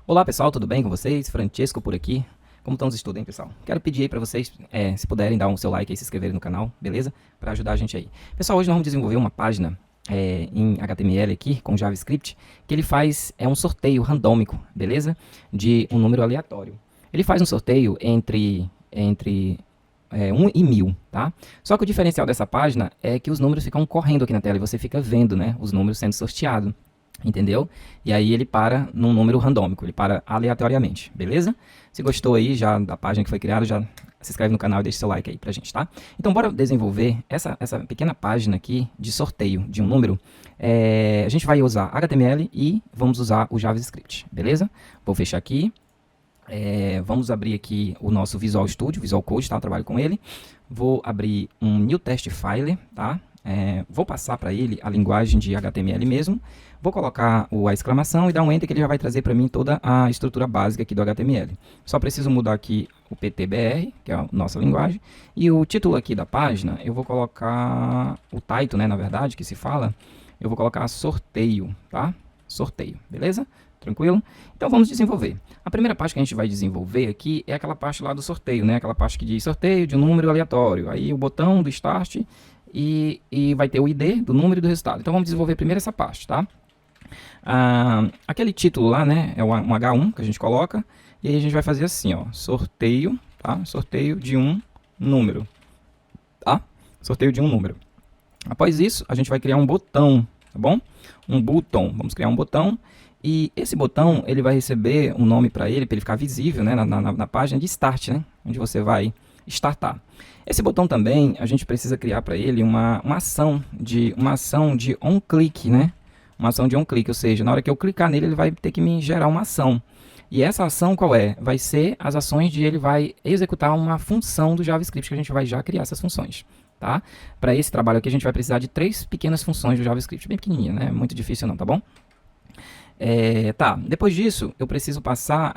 Olá pessoal, tudo bem com vocês? Francesco por aqui. Como estão os estudos, hein, pessoal? Quero pedir aí para vocês, se puderem, dar um seu like e se inscreverem no canal, beleza? Para ajudar a gente aí. Pessoal, hoje nós vamos desenvolver uma página em HTML aqui, com JavaScript, que ele faz um sorteio randômico, beleza? De um número aleatório. Ele faz um sorteio entre 1 e 1000, tá? Só que o diferencial dessa página é que os números ficam correndo aqui na tela e você fica vendo, né, os números sendo sorteados. Entendeu? E aí ele para num número randômico, ele para aleatoriamente, beleza? Se gostou aí já da página que foi criada, já se inscreve no canal e deixa seu like aí pra gente, tá? Então bora desenvolver essa pequena página aqui de sorteio de um número. A gente vai usar HTML e vamos usar o JavaScript, beleza? Vou fechar aqui. Vamos abrir aqui o nosso Visual Studio, Visual Code, tá? Eu trabalho com ele. Vou abrir um New Test File, tá? Vou passar para ele a linguagem de HTML mesmo, vou colocar a exclamação e dar um Enter que ele já vai trazer para mim toda a estrutura básica aqui do HTML. Só preciso mudar aqui o PTBR, que é a nossa linguagem, e o título aqui da página, eu vou colocar o title, né, na verdade, que se fala, eu vou colocar sorteio, tá? Sorteio, beleza? Tranquilo? Então vamos desenvolver. A primeira parte que a gente vai desenvolver aqui é aquela parte lá do sorteio, né? Aquela parte que diz sorteio de um número aleatório. Aí o botão do Start e vai ter o ID do número e do resultado. Então vamos desenvolver primeiro essa parte, tá? Aquele título lá, né, é um H1 que a gente coloca, e aí a gente vai fazer assim, ó, sorteio, tá? Sorteio de um número, tá? Sorteio de um número. Após isso, a gente vai criar um botão, tá bom? Um botão, vamos criar um botão, e esse botão, ele vai receber um nome para ele ficar visível, né, na página de Start, né, onde você vai startar. Esse botão também, a gente precisa criar para ele uma ação de on-click, né? Uma ação de on-click, ou seja, na hora que eu clicar nele, ele vai ter que me gerar uma ação. E essa ação qual é? Vai ser as ações de ele vai executar uma função do JavaScript, que a gente vai já criar essas funções, tá? Para esse trabalho aqui, a gente vai precisar de 3 pequenas funções do JavaScript, bem pequenininha, né? Muito difícil não, tá bom? Tá, depois disso, eu preciso passar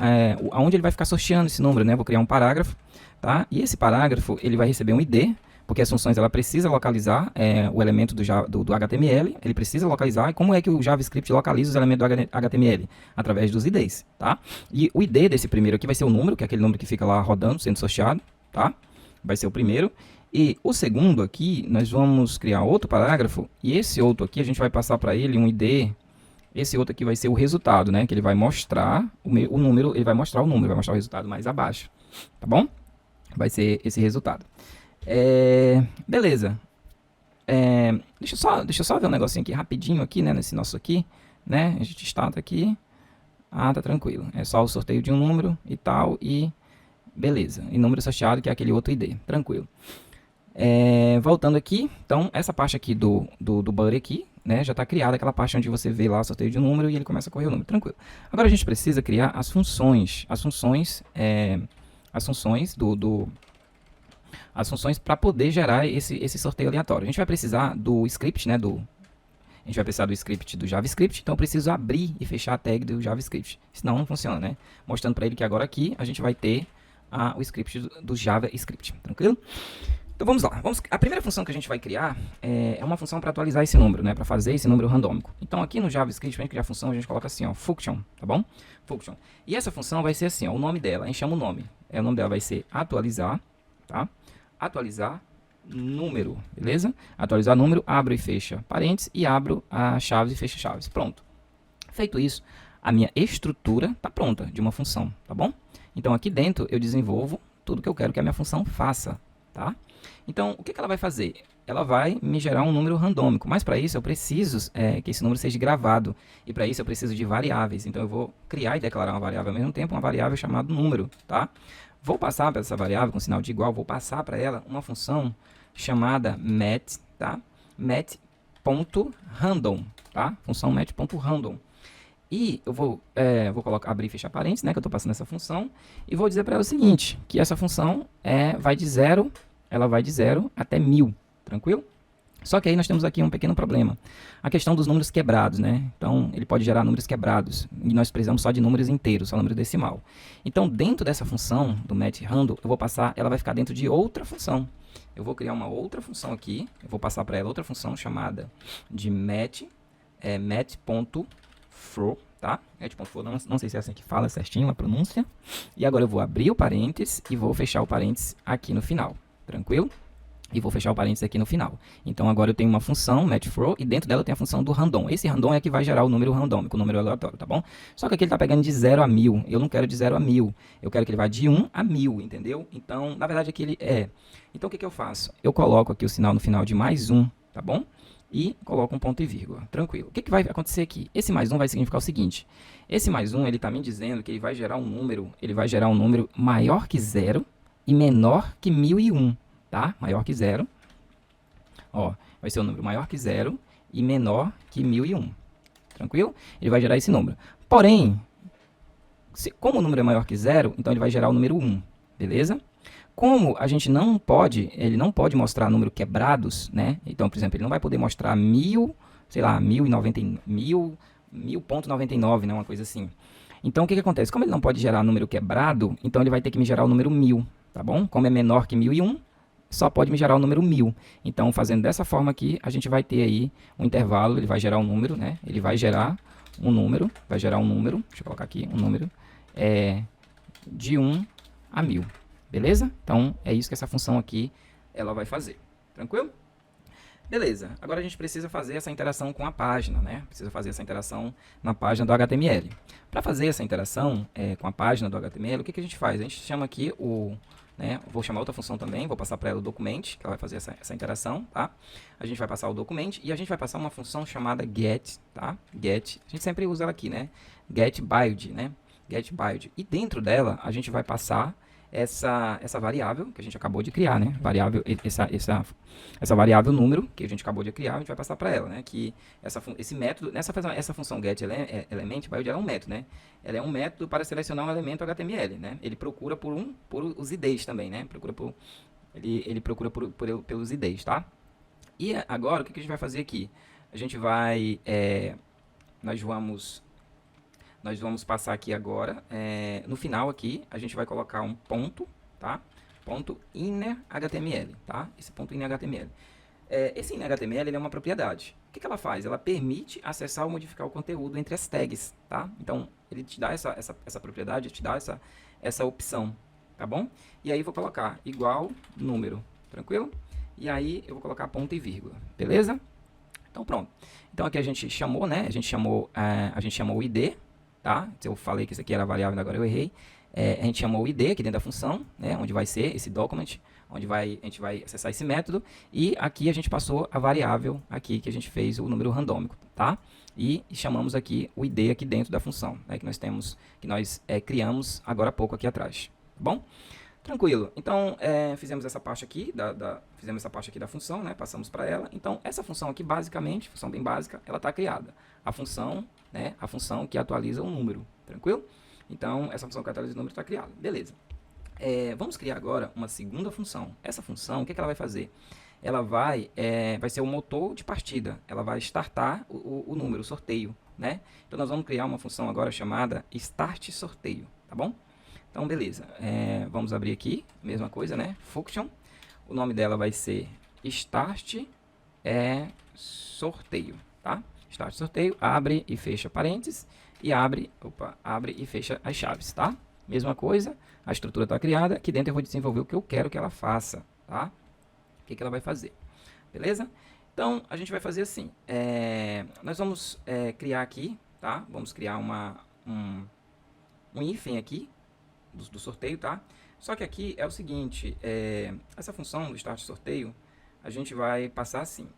aonde ele vai ficar sorteando esse número, né? Vou criar um parágrafo, tá? E esse parágrafo, ele vai receber um ID, porque as funções, ela precisa localizar o elemento do HTML, ele precisa localizar, e como é que o JavaScript localiza os elementos do HTML? Através dos IDs, tá? E o ID desse primeiro aqui vai ser o número, que é aquele número que fica lá rodando, sendo sorteado, tá? Vai ser o primeiro. E o segundo aqui, nós vamos criar outro parágrafo, e esse outro aqui, a gente vai passar para ele um ID. Esse outro aqui vai ser o resultado, né? Que ele vai mostrar o número, ele vai mostrar o número, vai mostrar o resultado mais abaixo, tá bom? Vai ser esse resultado. Beleza. Deixa eu só ver um negocinho aqui rapidinho aqui, né? Nesse nosso aqui, né? A gente starta aqui. Tá tranquilo. É só o sorteio de um número e tal, e beleza. E número sorteado, que é aquele outro ID. Tranquilo. Voltando aqui, então, essa parte aqui do body aqui, né, já está criada aquela parte onde você vê lá o sorteio de um número e ele começa a correr o número, tranquilo. Agora a gente precisa criar as funções para poder gerar esse sorteio aleatório. A gente vai precisar do script, né, a gente vai precisar do script do JavaScript, então eu preciso abrir e fechar a tag do JavaScript, senão não funciona, né? Mostrando para ele que agora aqui a gente vai ter o script do JavaScript, tranquilo? Então vamos lá. A primeira função que a gente vai criar é uma função para atualizar esse número, né? Para fazer esse número randômico. Então aqui no JavaScript, para a gente criar a função, a gente coloca assim, ó, function, tá bom? Function. E essa função vai ser assim, ó, o nome dela, a gente chama o nome. O nome dela vai ser atualizar, tá? Atualizar número, beleza? Atualizar número, abro e fecha parênteses e abro a chaves e fecha chaves. Pronto. Feito isso, a minha estrutura está pronta de uma função, tá bom? Então aqui dentro eu desenvolvo tudo que eu quero que a minha função faça, tá? Então, o que ela vai fazer? Ela vai me gerar um número randômico, mas para isso eu preciso que esse número seja gravado, e para isso eu preciso de variáveis. Então eu vou criar e declarar uma variável ao mesmo tempo, uma variável chamada número, tá? Vou passar para essa variável com sinal de igual, vou passar para ela uma função chamada met, tá? Met.random, tá? Função met.random. E eu vou abrir e fechar parênteses, né, que eu estou passando essa função, e vou dizer para ela o seguinte, que essa função vai de 0 até 1000, tranquilo? Só que aí nós temos aqui um pequeno problema, a questão dos números quebrados, né? Então, ele pode gerar números quebrados, e nós precisamos só de números inteiros, só número decimal. Então, dentro dessa função do metRandom, eu vou passar, ela vai ficar dentro de outra função. Eu vou criar uma outra função aqui, eu vou passar para ela outra função chamada de met.flow, tá? Get.for, não sei se é assim que fala certinho a pronúncia. E agora eu vou abrir o parênteses e vou fechar o parênteses aqui no final, tranquilo? E vou fechar o parênteses aqui no final. Então agora eu tenho uma função, matchFlow, e dentro dela eu tenho a função do random. Esse random é que vai gerar o número randômico, o número aleatório, tá bom? Só que aqui ele está pegando de 0 a 1000. Eu não quero de 0 a 1000. Eu quero que ele vá de 1 a 1000, entendeu? Então, na verdade aqui ele é. Então o que eu faço? Eu coloco aqui o sinal no final de mais 1, tá bom? E coloco um ponto e vírgula, tranquilo. O que vai acontecer aqui? Esse mais 1 vai significar o seguinte. Esse mais 1, ele está me dizendo que ele vai gerar um número maior que 0 e menor que 1001. Tá? Maior que 0. Ó, vai ser um número maior que 0 e menor que 1001. Tranquilo? Ele vai gerar esse número. Porém, como o número é maior que 0, então ele vai gerar o número 1. Beleza? Como a gente não pode, ele não pode mostrar número quebrados, né? Então, por exemplo, ele não vai poder mostrar 1000, sei lá, 1000.99, né? Uma coisa assim. Então, o que acontece? Como ele não pode gerar número quebrado, então ele vai ter que me gerar o número 1000, tá bom? Como é menor que 1001, só pode me gerar o número 1000. Então, fazendo dessa forma aqui, a gente vai ter aí um intervalo, ele vai gerar um número, né? Ele vai gerar um número, deixa eu colocar aqui, um número, de 1 a 1000. Beleza? Então, é isso que essa função aqui, ela vai fazer. Tranquilo? Beleza. Agora a gente precisa fazer essa interação com a página, né? Precisa fazer essa interação na página do HTML. Para fazer essa interação com a página do HTML, o que a gente faz? A gente chama aqui vou chamar outra função também, vou passar para ela o document, que ela vai fazer essa interação, tá? A gente vai passar o document e a gente vai passar uma função chamada get, tá? Get, a gente sempre usa ela aqui, né? Get build, né? Get build. E dentro dela, a gente vai passar essa variável que a gente acabou de criar, né? Variável, essa variável número que a gente acabou de criar, a gente vai passar para ela, né? Que esse método, essa função get element build é um método, né? Ela é um método para selecionar um elemento HTML, né? Ele procura por os IDs também, né? Ele procura pelos IDs, tá? E agora o que a gente vai fazer aqui? A gente vai, nós vamos passar aqui agora, no final aqui, a gente vai colocar um ponto, tá? Ponto inner HTML, tá? Esse ponto inner HTML. Esse inner HTML ele é uma propriedade. O que ela faz? Ela permite acessar ou modificar o conteúdo entre as tags, tá? Então, ele te dá essa propriedade, te dá essa opção, tá bom? E aí, vou colocar igual número, tranquilo? E aí, eu vou colocar ponto e vírgula, beleza? Então, pronto. Então, aqui a gente chamou, né? A gente chamou o ID, tá? Eu falei que isso aqui era variável, agora eu errei. A gente chamou o ID aqui dentro da função, né? Onde vai ser esse document, onde a gente vai acessar esse método. E aqui a gente passou a variável aqui que a gente fez o número randômico, tá? E chamamos aqui o ID aqui dentro da função, né? Que nós criamos agora há pouco aqui atrás, tá bom? Tranquilo. Então, fizemos essa parte aqui da função, né? Passamos para ela. Então, essa função aqui, basicamente, função bem básica, ela está criada. A função, né? A função que atualiza o número, tranquilo? Então, essa função que atualiza o número está criada. Beleza. Vamos criar agora uma segunda função. Essa função, o que ela vai fazer? Ela vai ser o motor de partida. Ela vai startar o número, o sorteio, né? Então, nós vamos criar uma função agora chamada start sorteio, tá bom? Então, beleza. Vamos abrir aqui, mesma coisa, né? Function. O nome dela vai ser start sorteio, tá? Start sorteio, abre e fecha parênteses e abre e fecha as chaves, tá? Mesma coisa, a estrutura está criada. Aqui dentro eu vou desenvolver o que eu quero que ela faça, tá? O que ela vai fazer, beleza? Então, a gente vai fazer assim. Nós vamos criar aqui, tá? Vamos criar um hífen aqui, do sorteio, tá? Só que aqui é o seguinte, essa função do start sorteio, a gente vai passar assim,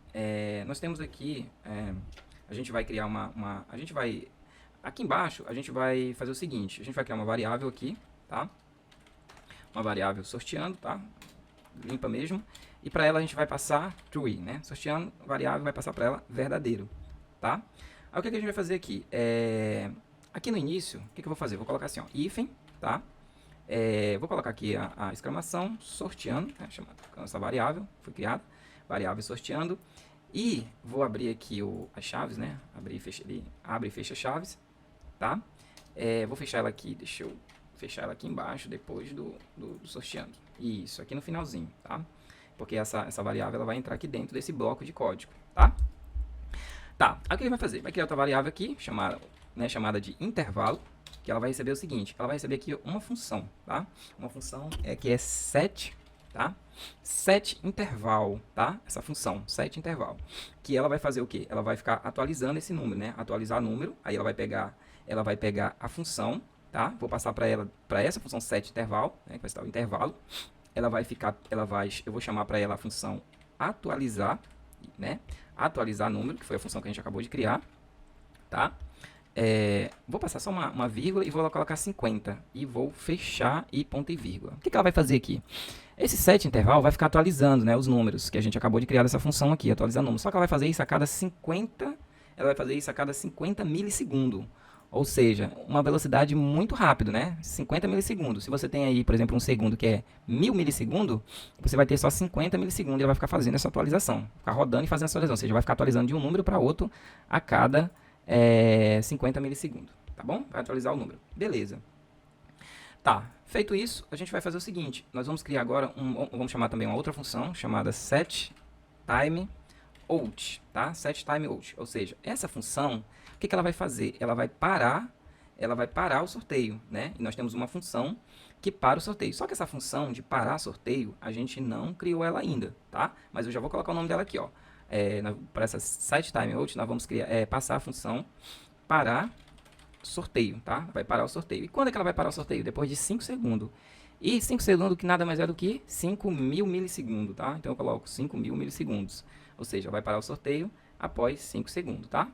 nós temos aqui, a gente vai criar aqui embaixo a gente vai fazer o seguinte, a gente vai criar uma variável aqui, tá? Uma variável sorteando, tá? Limpa mesmo, e para ela a gente vai passar true, né? Sorteando, variável vai passar para ela verdadeiro, tá? Aí o que a gente vai fazer aqui? Aqui no início, o que eu vou fazer? Vou colocar assim, ó, hífen, tá? Vou colocar aqui a exclamação sorteando, né, essa variável foi criada, variável sorteando, e vou abrir aqui as chaves, né? Abre e fecha chaves, tá? Vou fechar ela aqui, deixa eu fechar ela aqui embaixo depois do sorteando. Isso, aqui no finalzinho, tá? Porque essa variável ela vai entrar aqui dentro desse bloco de código, tá? Tá, aí o que ele vai fazer? Vai criar outra variável aqui, chamada, né, chamada de intervalo, que ela vai receber o seguinte, ela vai receber aqui uma função, tá? Uma função que é set, tá? Set interval, tá? Essa função, set interval, que ela vai fazer o quê? Ela vai ficar atualizando esse número, né? Atualizar número, aí ela vai pegar a função, tá? Vou passar para essa função set interval, né, que vai estar o intervalo. Eu vou chamar para ela a função atualizar, né? Atualizar número, que foi a função que a gente acabou de criar, tá? Vou passar só uma vírgula e vou colocar 50 e vou fechar e ponto e vírgula. O que ela vai fazer aqui? Esse set interval vai ficar atualizando, né, os números que a gente acabou de criar dessa função aqui, atualizar números. Só que ela vai fazer isso a cada 50, ela vai fazer isso a cada 50 milissegundos. Ou seja, uma velocidade muito rápida, né? 50 milissegundos. Se você tem aí, por exemplo, um segundo que é 1000 milissegundos, você vai ter só 50 milissegundos e ela vai ficar fazendo essa atualização. Ficar rodando e fazendo essa atualização. Ou seja, vai ficar atualizando de um número para outro a cada 50 milissegundos. Tá bom? Vai atualizar o número. Beleza. Tá. Feito isso, a gente vai fazer o seguinte. Nós vamos criar agora, vamos chamar também uma outra função chamada setTimeout, tá? setTimeout. Ou seja, essa função, o que ela vai fazer? Ela vai parar o sorteio, né? E nós temos uma função que para o sorteio. Só que essa função de parar sorteio, a gente não criou ela ainda, tá? Mas eu já vou colocar o nome dela aqui, ó. Para essa setTimeout, nós vamos passar a função parar sorteio, tá? Vai parar o sorteio. E quando é que ela vai parar o sorteio? Depois de 5 segundos. E 5 segundos que nada mais é do que 5.000 milissegundos, tá? Então eu coloco 5.000 milissegundos. Ou seja, vai parar o sorteio após 5 segundos, tá?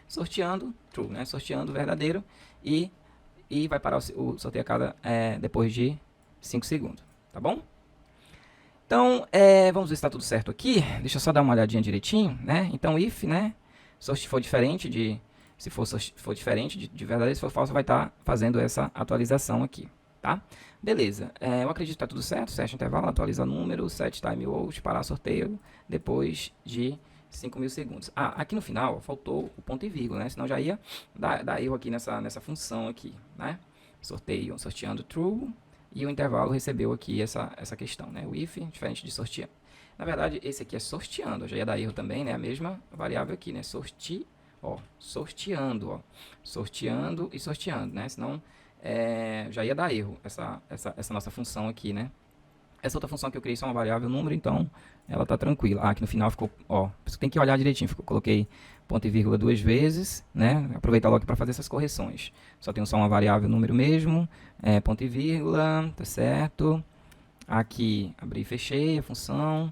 Sorteando, true, né? Sorteando verdadeiro e vai parar o sorteio a cada, depois de 5 segundos, tá bom? Então, vamos ver se está tudo certo aqui. Deixa eu só dar uma olhadinha direitinho, né? Então, if, né? Se for diferente se for diferente de verdadeiro, se for falso, vai estar fazendo essa atualização aqui, tá? Beleza. Eu acredito que está tudo certo. Set intervalo, atualiza número, set timeout, parar sorteio depois de 5.000 segundos. Aqui no final faltou o ponto e vírgula, né? Senão já ia dar erro aqui nessa função aqui, né? Sorteando true, e o intervalo recebeu aqui essa questão, né? O if, diferente de sorteando. Na verdade, esse aqui é sorteando, já ia dar erro também, né? A mesma variável aqui, né? Sorteando, sorteando e sorteando, né? Senão já ia dar erro essa nossa função aqui, né? Essa outra função que eu criei só uma variável número, então ela tá tranquila. Aqui no final ficou, você tem que olhar direitinho. Coloquei ponto e vírgula 2 vezes, né? Aproveitar logo para fazer essas correções. Só tenho só uma variável número mesmo, ponto e vírgula, tá certo? Aqui abri e fechei a função,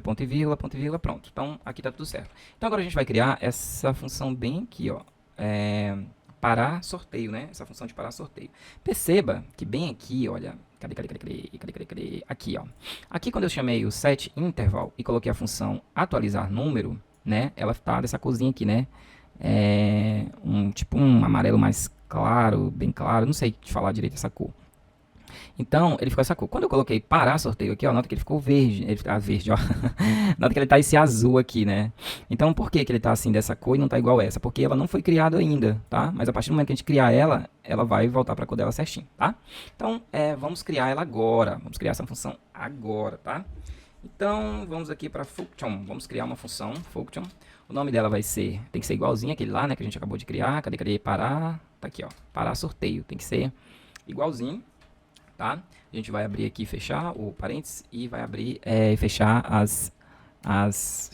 ponto e vírgula, pronto. Então aqui tá tudo certo. Então agora a gente vai criar essa função bem aqui, ó, parar sorteio, né? Essa função de parar sorteio. Perceba que bem aqui, olha, cadê? Aqui, ó. Aqui quando eu chamei o set interval e coloquei a função atualizar número, né? Ela tá dessa corzinha aqui, né? Tipo um amarelo mais claro, bem claro, não sei te falar direito essa cor. Então, ele ficou essa cor. Quando eu coloquei parar sorteio aqui, ó, nota que ele ficou verde. Ele fica verde, ó. Nota que ele tá esse azul aqui, né? Então, por que ele tá assim dessa cor e não tá igual essa? Porque ela não foi criada ainda, tá? Mas a partir do momento que a gente criar ela vai voltar pra cor dela certinho, tá? Então, vamos criar ela agora. Vamos criar essa função agora, tá? Então, vamos aqui para function. Vamos criar uma função, function. O nome dela tem que ser igualzinho aquele lá, né? Que a gente acabou de criar. Cadê? Parar. Tá aqui, ó. Parar sorteio. Tem que ser igualzinho. Tá? A gente vai abrir aqui e fechar o parênteses e vai abrir e fechar as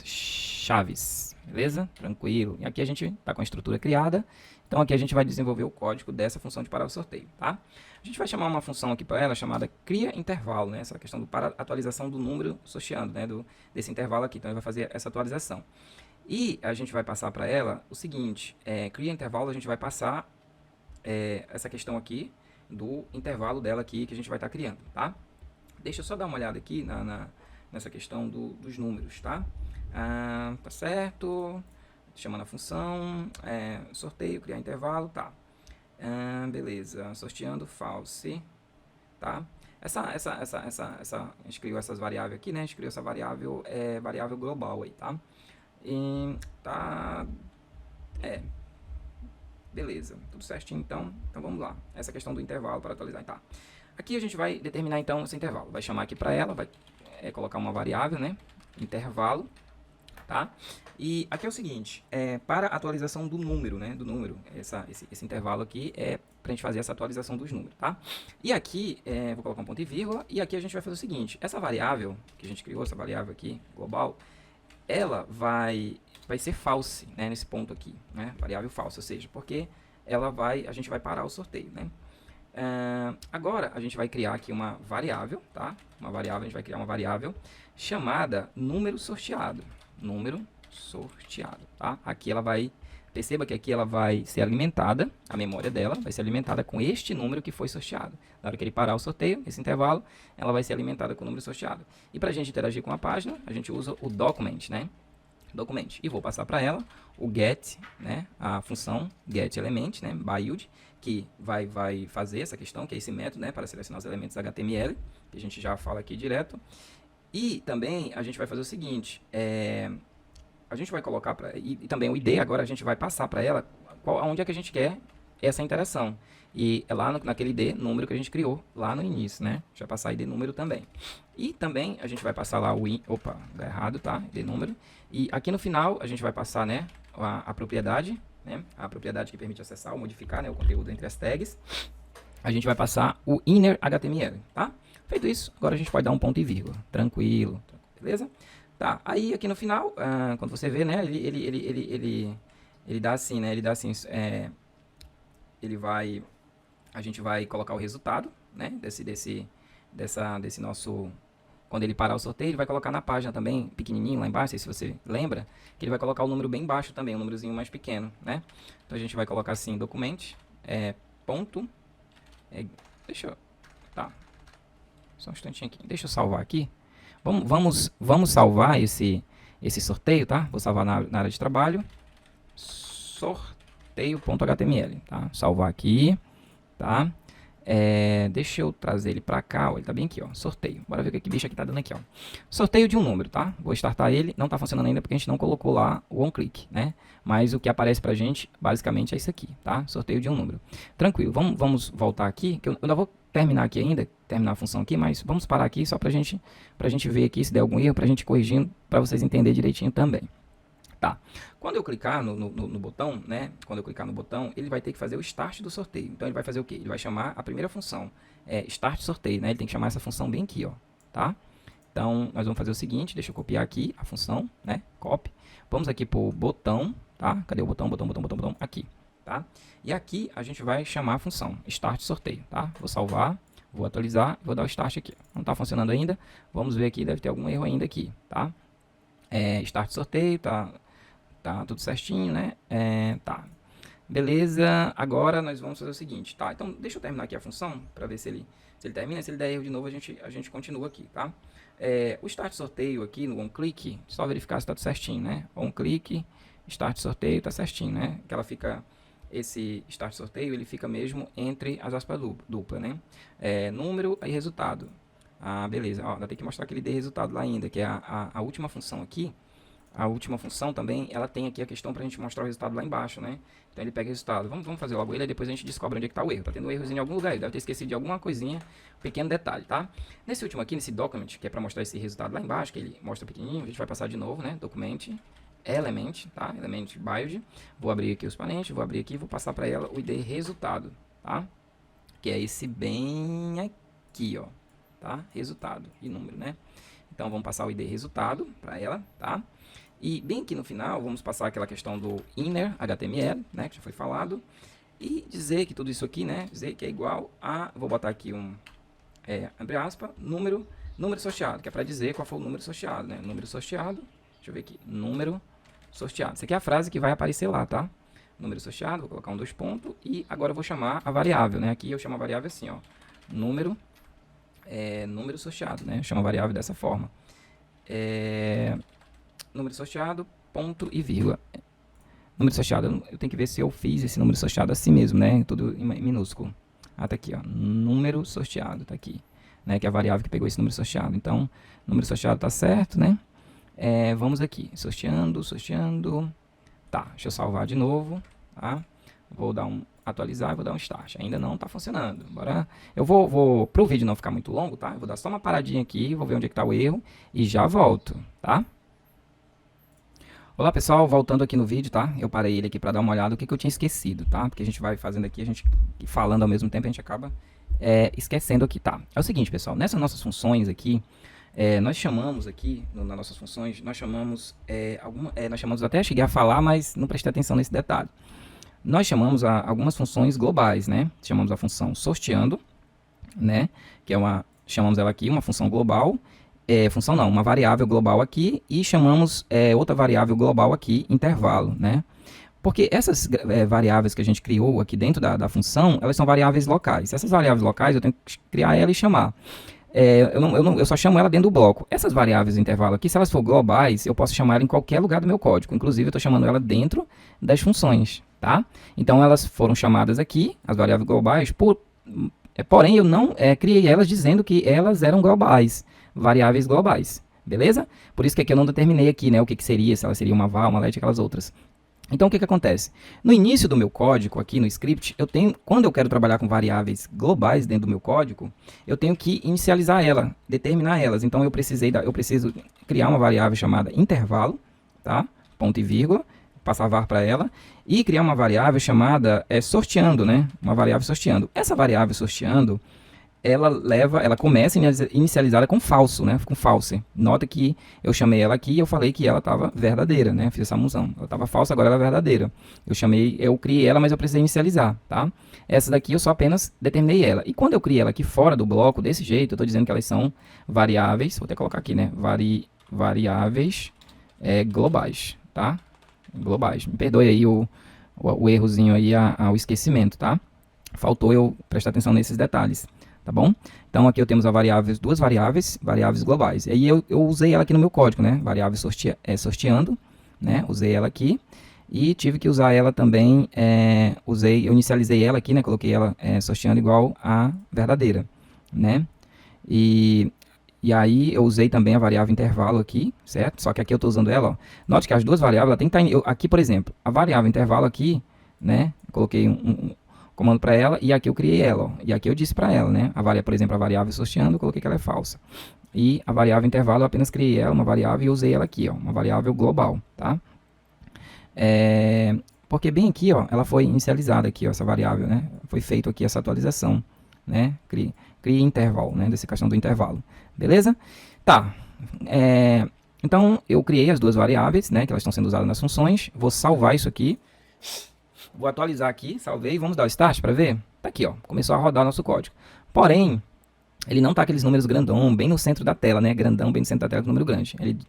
chaves, beleza? Tranquilo. E aqui a gente está com a estrutura criada, então aqui a gente vai desenvolver o código dessa função de parar o sorteio, tá? A gente vai chamar uma função aqui para ela chamada cria intervalo, né? Essa questão para atualização do número sorteando, né? Desse intervalo aqui, então ele vai fazer essa atualização. E a gente vai passar para ela o seguinte, cria intervalo, a gente vai passar essa questão aqui, do intervalo dela aqui que a gente vai estar criando, tá? Deixa eu só dar uma olhada aqui nessa questão dos números, tá? Tá certo. Chamando a função, sorteio, criar intervalo, tá? Beleza, sorteando false, tá? A gente criou essas variáveis aqui, né? A gente criou essa variável, variável global aí, tá? Beleza, tudo certinho então vamos lá. Essa questão do intervalo para atualizar, tá? Aqui a gente vai determinar então esse intervalo. Vai chamar aqui para ela, vai colocar uma variável, né? Intervalo, tá? E aqui é o seguinte, para a atualização do número, né, esse intervalo aqui é para a gente fazer essa atualização dos números, tá? E aqui, vou colocar um ponto e vírgula, e aqui a gente vai fazer o seguinte, essa variável que a gente criou, essa variável aqui, global, ela vai ser false, né, nesse ponto aqui, né, variável falsa, ou seja, porque a gente vai parar o sorteio, né? Agora a gente vai criar aqui uma variável, tá? A gente vai criar uma variável chamada número sorteado, tá? Aqui ela vai, perceba que aqui ela vai ser alimentada, a memória dela vai ser alimentada com este número que foi sorteado. Na hora que ele parar o sorteio, esse intervalo, ela vai ser alimentada com o número sorteado. E para a gente interagir com a página, a gente usa o document, né? Document. E vou passar para ela o get, né? A função get element, né? Build, que vai fazer essa questão, que é esse método, né? Para selecionar os elementos HTML, que a gente já fala aqui direto. E também a gente vai fazer o seguinte, a gente vai colocar, e também o ID, agora a gente vai passar para ela onde é que a gente quer essa interação. E é lá naquele ID número que a gente criou lá no início, né? A gente vai passar ID número também. E também a gente vai passar lá opa, dá errado, tá? ID número. E aqui no final a gente vai passar, né, a propriedade, né? A propriedade que permite acessar ou modificar, né, o conteúdo entre as tags. A gente vai passar o inner HTML, tá? Feito isso, agora a gente pode dar um ponto e vírgula. Tranquilo, beleza? Tá, aí aqui no final, quando você vê, né, ele dá assim, né, a gente vai colocar o resultado, né, desse nosso, quando ele parar o sorteio, ele vai colocar na página também, pequenininho lá embaixo, se você lembra, que ele vai colocar o número bem baixo também, um númerozinho mais pequeno, né. Então a gente vai colocar assim, document, ponto, tá, só um instantinho aqui, deixa eu salvar aqui. Vamos salvar esse sorteio, tá? Vou salvar na área de trabalho. Sorteio.html, tá? Salvar aqui, tá? Deixa eu trazer ele pra cá, ó, ele tá bem aqui, ó. Sorteio. Bora ver o que bicho aqui tá dando aqui, ó. Sorteio de um número, tá? Vou startar ele. Não tá funcionando ainda porque a gente não colocou lá o onClick, né? Mas o que aparece pra gente, basicamente, é isso aqui, tá? Sorteio de um número. Tranquilo. Vamos voltar aqui, que eu ainda vou terminar aqui ainda, terminar a função aqui, mas vamos parar aqui só pra gente ver aqui se der algum erro, pra gente corrigindo, pra vocês entenderem direitinho também. Tá. Quando eu clicar no botão, né? Quando eu clicar no botão, ele vai ter que fazer o start do sorteio. Então ele vai fazer o quê? Ele vai chamar a primeira função, start sorteio, né? Ele tem que chamar essa função bem aqui, ó, tá? Então nós vamos fazer o seguinte, deixa eu copiar aqui a função, né? Copy. Vamos aqui pro botão, tá? Cadê o botão? Botão, aqui, tá? E aqui a gente vai chamar a função start sorteio, tá? Vou salvar, vou atualizar, vou dar o start aqui. Não tá funcionando ainda. Vamos ver aqui, deve ter algum erro ainda aqui, tá? Start sorteio, tá tudo certinho, né? Tá. Beleza, agora nós vamos fazer o seguinte, tá? Então, deixa eu terminar aqui a função, para ver se ele termina. Se ele der erro de novo, a gente continua aqui, tá? O start sorteio aqui no onClick, só verificar se tá tudo certinho, né? OnClick, start sorteio, tá certinho, né? Que ela fica, esse start sorteio, ele fica mesmo entre as aspas dupla, né? Número e resultado. Beleza, ó, ainda tem que mostrar que ele dê resultado lá ainda, que é a última função aqui. A última função também, ela tem aqui a questão para a gente mostrar o resultado lá embaixo, né? Então ele pega o resultado. Vamos fazer logo ele, e depois a gente descobre onde é que está o erro. Tá tendo um errozinho em algum lugar, ele deve ter esquecido de alguma coisinha, pequeno detalhe, tá? Nesse último aqui, nesse document, que é para mostrar esse resultado lá embaixo, que ele mostra pequenininho, a gente vai passar de novo, né? Document, element, tá? Element build. Vou abrir aqui os parentes, vou abrir aqui e vou passar para ela o ID resultado, tá? Que é esse bem aqui, ó, tá? Resultado e número, né? Então vamos passar o ID resultado para ela, tá? E bem aqui no final, vamos passar aquela questão do inner HTML, né, que já foi falado, e dizer que tudo isso aqui, né, dizer que é igual a, vou botar aqui abre aspas, número sorteado, que é para dizer qual foi o número sorteado, né, número sorteado, deixa eu ver aqui, número sorteado. Essa aqui é a frase que vai aparecer lá, tá? Número sorteado, vou colocar 2 pontos, e agora eu vou chamar a variável, né, aqui eu chamo a variável assim, ó, número sorteado, né, eu chamo a variável dessa forma. Número sorteado, ponto e vírgula. Número sorteado, eu tenho que ver se eu fiz esse número sorteado assim mesmo, né? Tudo em minúsculo. Tá aqui, ó. Número sorteado, tá aqui. Né? Que é a variável que pegou esse número sorteado. Então, número sorteado tá certo, né? Vamos aqui. Sorteando. Tá, deixa eu salvar de novo, tá? Vou dar atualizar e vou dar um start. Ainda não tá funcionando. Bora. Eu vou pro vídeo não ficar muito longo, tá? Eu vou dar só uma paradinha aqui, vou ver onde é que tá o erro e já volto, tá? Olá pessoal, voltando aqui no vídeo, tá? Eu parei ele aqui para dar uma olhada o que eu tinha esquecido, tá? Porque a gente vai fazendo aqui, a gente falando ao mesmo tempo, a gente acaba esquecendo aqui, tá? É o seguinte, pessoal, nessas nossas funções aqui, nós chamamos aqui, nas nossas funções, nós chamamos, nós chamamos, até cheguei a falar, mas não prestei atenção nesse detalhe. Nós chamamos algumas funções globais, né? Chamamos a função sorteando, né? Que é chamamos ela aqui uma função global, função não, uma variável global aqui, e chamamos outra variável global aqui, intervalo, né? Porque essas variáveis que a gente criou aqui dentro da função, elas são variáveis locais. Essas variáveis locais eu tenho que criar ela e chamar. Eu só chamo ela dentro do bloco. Essas variáveis de intervalo aqui, se elas for globais, eu posso chamar ela em qualquer lugar do meu código. Inclusive, eu estou chamando ela dentro das funções, tá? Então, elas foram chamadas aqui, as variáveis globais, porém, eu não criei elas dizendo que elas eram globais, variáveis globais, beleza? Por isso que aqui eu não determinei aqui, né, o que seria, se ela seria uma var, uma let, aquelas outras. Então, o que acontece? No início do meu código, aqui no script, quando eu quero trabalhar com variáveis globais dentro do meu código, eu tenho que inicializar ela, determinar elas. Então, eu preciso criar uma variável chamada intervalo, tá? Ponto e vírgula, passar var para ela, e criar uma variável chamada sorteando, né? Uma variável sorteando. Essa variável sorteando, ela começa inicializada com falso, né? Com false. Nota que eu chamei ela aqui e eu falei que ela estava verdadeira, né? Fiz essa musão. Ela estava falsa, agora ela é verdadeira. Eu criei ela, mas eu precisei inicializar, tá? Essa daqui eu só apenas determinei ela. E quando eu criei ela aqui fora do bloco, desse jeito, eu estou dizendo que elas são variáveis, vou até colocar aqui, né? Variáveis globais, tá? Globais. Me perdoe aí o errozinho aí, o esquecimento, tá? Faltou eu prestar atenção nesses detalhes. Tá bom? Então aqui eu temos duas variáveis globais. E aí eu usei ela aqui no meu código, né? Variável sorteando, né? Usei ela aqui e tive que usar ela também, eu inicializei ela aqui, né? Coloquei ela sorteando igual a verdadeira, né? E aí eu usei também a variável intervalo aqui, certo? Só que aqui eu estou usando ela, ó. Note que as duas variáveis, ela tem que estar aqui, por exemplo, a variável intervalo aqui, né? Eu coloquei um comando para ela, e aqui eu criei ela, ó. E aqui eu disse para ela, né? Por exemplo, a variável sorteando, eu coloquei que ela é falsa. E a variável intervalo, eu apenas criei ela, uma variável, e usei ela aqui, ó, uma variável global, tá? Porque bem aqui, ó, ela foi inicializada aqui, ó, essa variável, né? Foi feito aqui essa atualização, né? Criei intervalo, né? Dessa questão do intervalo, beleza? Tá. Então, eu criei as duas variáveis, né? Que elas estão sendo usadas nas funções. Vou salvar isso aqui. Vou atualizar aqui, salvei, vamos dar o start para ver? Tá aqui, ó, começou a rodar nosso código. Porém, ele não tá aqueles números grandão, bem no centro da tela, né? Grandão, bem no centro da tela, com número grande. Ele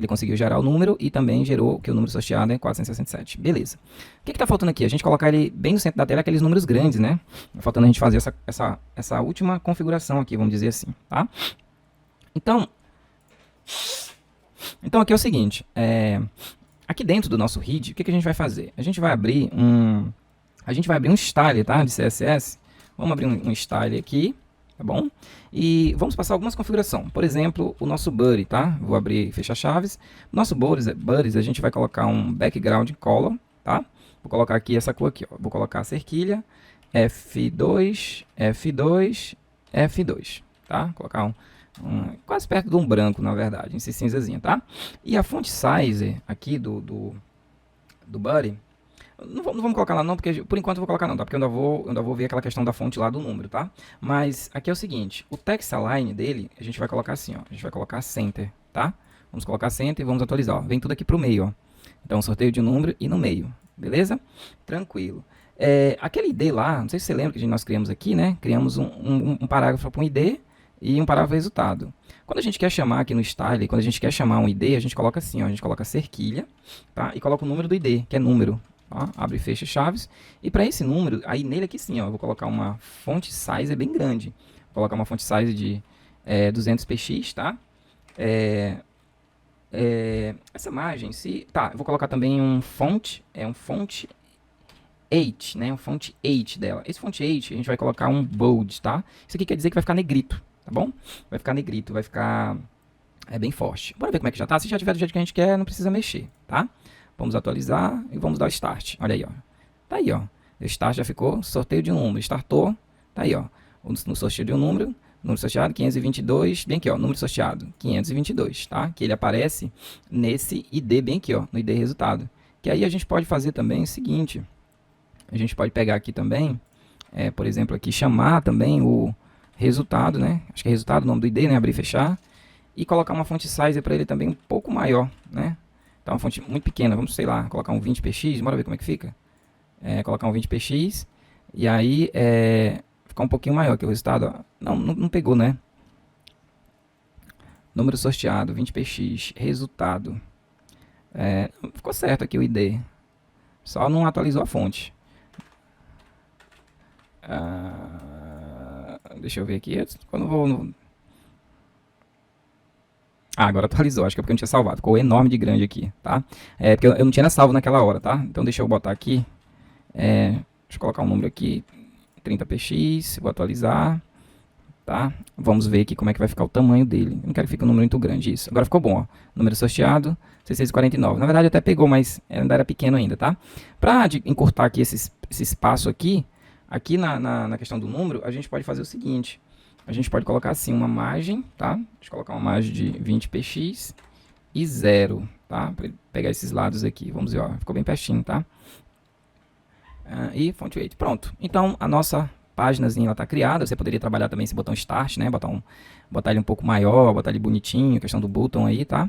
conseguiu gerar o número e também gerou que o número sorteado é 467. Beleza. O que tá faltando aqui? A gente colocar ele bem no centro da tela, aqueles números grandes, né? Tá faltando a gente fazer essa última configuração aqui, vamos dizer assim, tá? Então aqui é o seguinte, aqui dentro do nosso read, o que a gente vai fazer? A gente vai abrir um style, tá? De CSS. Vamos abrir um style aqui, tá bom? E vamos passar algumas configurações. Por exemplo, o nosso body, tá? Vou abrir e fechar chaves. Nosso bodies, a gente vai colocar um background color, tá? Vou colocar aqui essa cor aqui, ó. Vou colocar a cerquilha F2, F2, F2, tá? Vou colocar quase perto de um branco, na verdade, esse cinzazinho, tá? E a font size aqui do body, não vamos colocar lá não, porque por enquanto eu vou colocar não, tá? Porque eu ainda vou ver aquela questão da fonte lá do número, tá? Mas aqui é o seguinte, o text align dele, a gente vai colocar assim, ó, a gente vai colocar center, tá? Vamos colocar center e vamos atualizar, ó. Vem tudo aqui pro meio, ó. Então, sorteio de número e no meio, beleza? Tranquilo. Aquele ID lá, não sei se você lembra que nós criamos aqui, né? Criamos um parágrafo para um ID e um parágrafo resultado. Quando a gente quer chamar aqui no style, quando a gente quer chamar um ID, a gente coloca assim, ó, a gente coloca cerquilha, tá? E coloca o número do ID, que é número, tá? Abre e fecha chaves. E para esse número, aí nele aqui sim, ó, eu vou colocar uma font size bem grande. Vou colocar uma font size de 200px, tá? Essa margem, tá, eu vou colocar também um font 8, né? Um font 8 dela. Esse font 8 a gente vai colocar um bold, tá? Isso aqui quer dizer que vai ficar negrito, tá bom? Vai ficar negrito, vai ficar bem forte. Bora ver como é que já tá. Se já tiver do jeito que a gente quer, não precisa mexer, tá? Vamos atualizar e vamos dar o start. Olha aí, ó. Tá aí, ó. O start já ficou, sorteio de um número. Startou, tá aí, ó. No sorteio de um número, Número sorteado 522, bem aqui, ó, número sorteado 522, tá? Que ele aparece nesse ID bem aqui, ó, no ID resultado. Que aí a gente pode fazer também o seguinte, a gente pode pegar aqui também, por exemplo, aqui chamar também o resultado, né? Acho que é resultado, o nome do ID, né? Abrir e fechar. E colocar uma font size para ele também um pouco maior, né? Então, uma fonte muito pequena, vamos, sei lá, colocar um 20px, bora ver como é que fica. Colocar um 20px, e aí ficar um pouquinho maior, que o resultado, ó, não pegou, né? Número sorteado, 20px, resultado. Ficou certo aqui o ID, só não atualizou a fonte. Deixa eu ver aqui, quando vou... agora atualizou, acho que é porque eu não tinha salvado, ficou enorme de grande aqui, tá? Porque eu não tinha salvo naquela hora, tá? Então deixa eu botar aqui, deixa eu colocar um número aqui, 30px, vou atualizar, tá? Vamos ver aqui como é que vai ficar o tamanho dele. Eu não quero que fique um número muito grande, isso. Agora ficou bom, ó. Número sorteado, 649. Na verdade até pegou, mas ainda era pequeno ainda, tá? Para encurtar aqui esse espaço aqui na questão do número, a gente pode fazer o seguinte. A gente pode colocar assim uma margem, tá? Deixa eu colocar uma margem de 20px e 0, tá? Para ele pegar esses lados aqui. Vamos ver, ó. Ficou bem pertinho, tá? E font weight. Pronto. Então, a nossa páginazinha está criada. Você poderia trabalhar também esse botão Start, né? Botar ele um pouco maior, botar ele bonitinho, questão do botão aí, tá?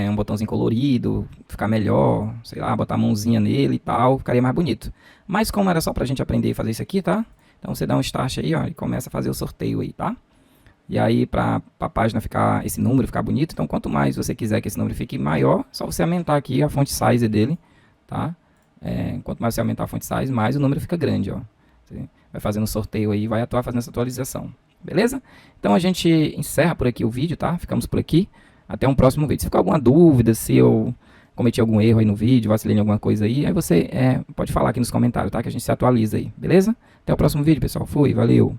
Um botãozinho colorido, ficar melhor, sei lá, botar a mãozinha nele e tal, ficaria mais bonito. Mas como era só pra gente aprender a fazer isso aqui, tá? Então você dá um Start aí, ó, e começa a fazer o sorteio aí, tá? E aí, pra página ficar, esse número ficar bonito, então quanto mais você quiser que esse número fique maior, só você aumentar aqui a font size dele, tá? Quanto mais você aumentar a font size, mais o número fica grande, ó. Você vai fazendo o sorteio aí, vai fazendo essa atualização, beleza? Então a gente encerra por aqui o vídeo, tá? Ficamos por aqui, até um próximo vídeo. Se ficar alguma dúvida, se eu cometi algum erro aí no vídeo, vacilei em alguma coisa aí você pode falar aqui nos comentários, tá? Que a gente se atualiza aí, beleza? Até o próximo vídeo, pessoal. Fui, valeu!